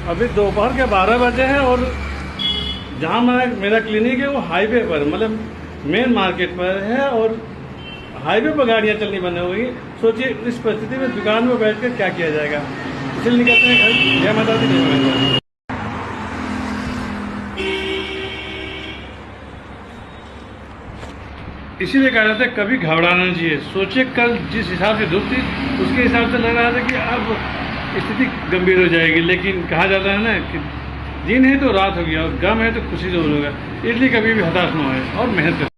अभी दोपहर के 12 बजे हैं और जहाँ मेरा क्लिनिक है वो हाईवे पर, मतलब मेन मार्केट पर है और हाईवे पर गाड़ियाँ चलनी बंद हो गई। सोचिए इस परिस्थिति में दुकान में बैठकर क्या किया जाएगा। इसलिए निकलते हैं घर। जय माता दी, जय माता दी। इसीलिए कहा जाता है कभी घबराना नहीं चाहिए। सोचिए कल जिस हिसाब से धूप थी उसके हिसाब से लग रहा था कि अब स्थिति गंभीर हो जाएगी, लेकिन कहा जाता है ना कि दिन है तो रात होगी और गम है तो खुशी जरूर होगा। इसलिए कभी भी हताश न होए और मेहनत करें।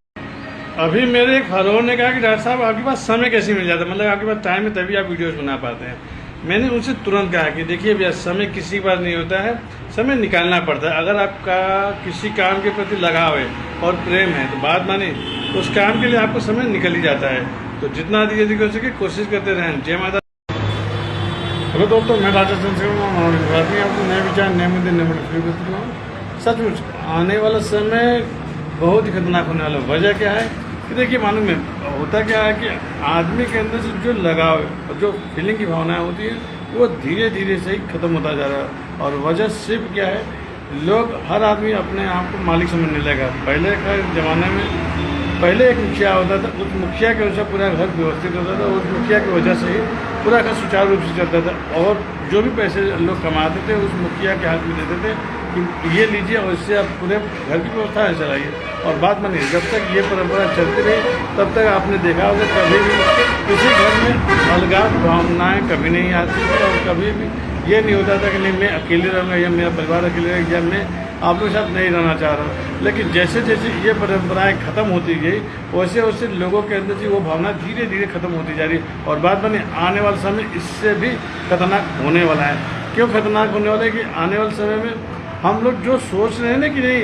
अभी मेरे एक फॉलोअर ने कहा कि डॉक्टर साहब आपके पास समय कैसे मिल जाता है, मतलब आपके पास टाइम है तभी आप वीडियोस बना पाते हैं। मैंने उनसे तुरंत कहा कि देखिए भैया, समय किसी के पास नहीं होता है, समय निकालना पड़ता है। अगर आपका किसी काम के प्रति लगाव है और प्रेम है तो बात माने उस काम के लिए आपको समय निकल ही जाता है। तो जितना अधिक हो सके कोशिश करते रहें। जय माता। हेलो दोस्तों, मैं डॉक्टर चंद्रशेखर आपको नए विचार, नए मुद्दे, नए मोटिव। सचमुच आने वाला समय बहुत ही खतरनाक होने वाला। वजह क्या है कि देखिए, मालूम है होता क्या है कि आदमी के अंदर से जो लगाव और जो फीलिंग की भावनाएं होती है वो धीरे धीरे से ही खत्म होता जा रहा है। और वजह सिर्फ क्या है, लोग हर आदमी अपने आप को मालिक समझने लगा। पहले के ज़माने में पहले एक मुखिया होता था, उस मुखिया के अनुसार पूरा घर व्यवस्थित होता था। उस मुखिया की वजह से ही पूरा घर सुचारू रूप से चलता था और जो भी पैसे लोग कमाते थे उस मुखिया के हाथ में देते थे कि ये लीजिए और इससे आप पूरे घर की व्यवस्था चलाइए। और बात मानिए, जब तक ये परंपरा चलती रही तब तक आपने देखा होगा कभी भी किसी घर में अलगाव भावनाएँ कभी नहीं आती थी और कभी भी ये नहीं होता था कि नहीं मैं अकेले रहूँगा या मेरा परिवार अकेले रहेगा या मैं आप लोगों के साथ नहीं रहना चाह रहा हूँ। लेकिन जैसे जैसे ये परंपराएं खत्म होती गई वैसे वैसे लोगों के अंदर से वो भावना धीरे धीरे खत्म होती जा रही है। और बात बनी, आने वाला समय इससे भी खतरनाक होने वाला है। क्यों खतरनाक होने वाला है कि आने वाले समय में हम लोग जो सोच रहे हैं ना कि नहीं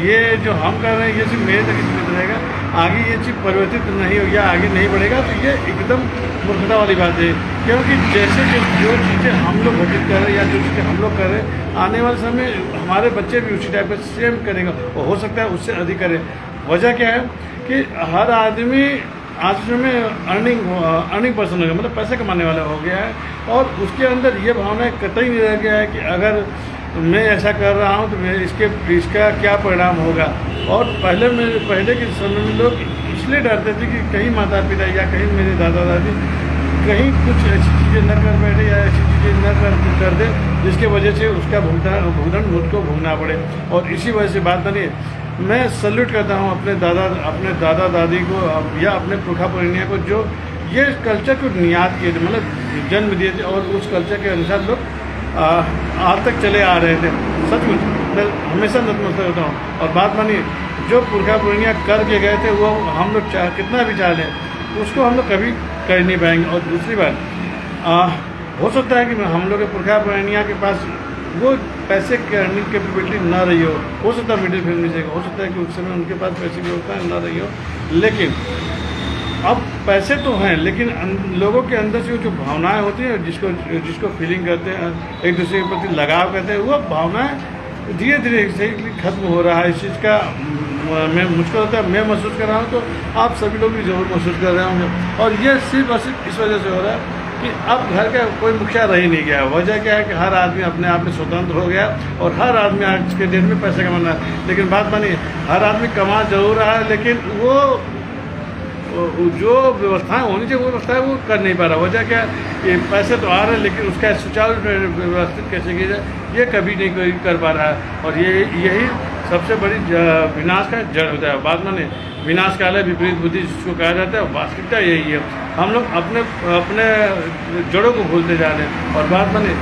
ये जो हम कर रहे हैं ये सिर्फ मेरे तक सीमित रहेगा, आगे ये चीज़ परिवर्तित नहीं हो या आगे नहीं बढ़ेगा, तो ये एकदम मूर्खता वाली बात है। क्योंकि जैसे कि जो चीज़ें हम लोग घटित कर रहे हैं या जो चीज़ें हम लोग कर रहे हैं, आने वाले समय हमारे बच्चे भी उसी टाइप का सेम करेंगे और हो सकता है उससे अधिक करें। वजह क्या है कि हर आदमी आज में अर्निंग पर्सन हो गया, मतलब पैसे कमाने वाला हो गया है। और उसके अंदर ये भावना कतई नहीं रह गया है कि अगर मैं ऐसा कर रहा हूँ तो मैं इसका क्या परिणाम होगा। और पहले के समय में लोग इसलिए डरते थे कि कहीं माता पिता या कहीं मेरे दादा दादी कहीं कुछ ऐसी चीज़ें न कर बैठे या ऐसी चीज़ें न कर दे जिसके वजह से उसका भुगतान मुझको भोगना पड़े। और इसी वजह से बात बनी, मैं सल्यूट करता हूँ अपने दादा दादी को या अपने पुरखा पुरनिया को जो ये कल्चर को नियाद किए थे, मतलब जन्म दिए थे और उस कल्चर के अनुसार लोग आज तक चले आ रहे थे। सचमुच मैं हमेशा नतमस्तक होता हूँ। और बात मानिए, जो पुरखा पुरनिया करके गए थे वो हम लोग कितना भी चाह लें उसको हम लोग कभी कर नहीं पाएंगे। और दूसरी बात हो सकता है कि हम लोग के पुरखा पुरनिया के पास वो पैसे की अर्निंग कैपेबिलिटी ना रही हो सकता है मिडिल फैमिली से, हो सकता है कि उस समय उनके पास पैसे की व्यवस्था ना रही हो। लेकिन अब पैसे तो हैं, लेकिन लोगों के अंदर से जो भावनाएं होती हैं, जिसको फीलिंग करते हैं, एक दूसरे के प्रति लगाव करते हैं, वो भावनाएं धीरे धीरे से खत्म हो रहा है। इस चीज़ का मुझको लगता है, मैं महसूस कर रहा हूँ तो आप सभी लोग भी जरूर महसूस कर रहे होंगे। और ये सिर्फ और सिर्फ इस वजह से हो रहा है कि अब घर का कोई मुखिया रह ही नहीं गया। वजह क्या है कि हर आदमी अपने आप में स्वतंत्र हो गया और हर आदमी आज के डेट में पैसे कमाना है। लेकिन बात मानी, हर आदमी कमा जरूर रहा है लेकिन वो जो व्यवस्थाएं होनी चाहिए वो व्यवस्थाएं वो कर नहीं पा रहा। वजह क्या है कि पैसे तो आ रहे हैं लेकिन उसका सुचारू व्यवस्थित कैसे किया जाए ये कभी नहीं कर पा रहा है। और यही सबसे बड़ी विनाश का जड़ होता है। बात माने, विनाश काल है विपरीत बुद्धि जिसको कहा जाता है, वास्तविकता यही है। हम लोग अपने जड़ों को भूलते जा रहे हैं। और बात माने,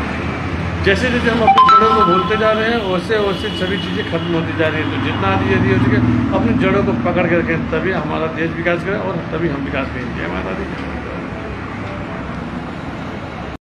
जैसे जैसे हम अपनी जड़ों को भूलते जा रहे हैं वैसे वैसे सभी चीज़ें खत्म होती जा रही हैं। तो जितना यदि हो सके अपनी जड़ों को पकड़ के रखें, तभी हमारा देश विकास करे और तभी हम विकास करेंगे। जय माता दी।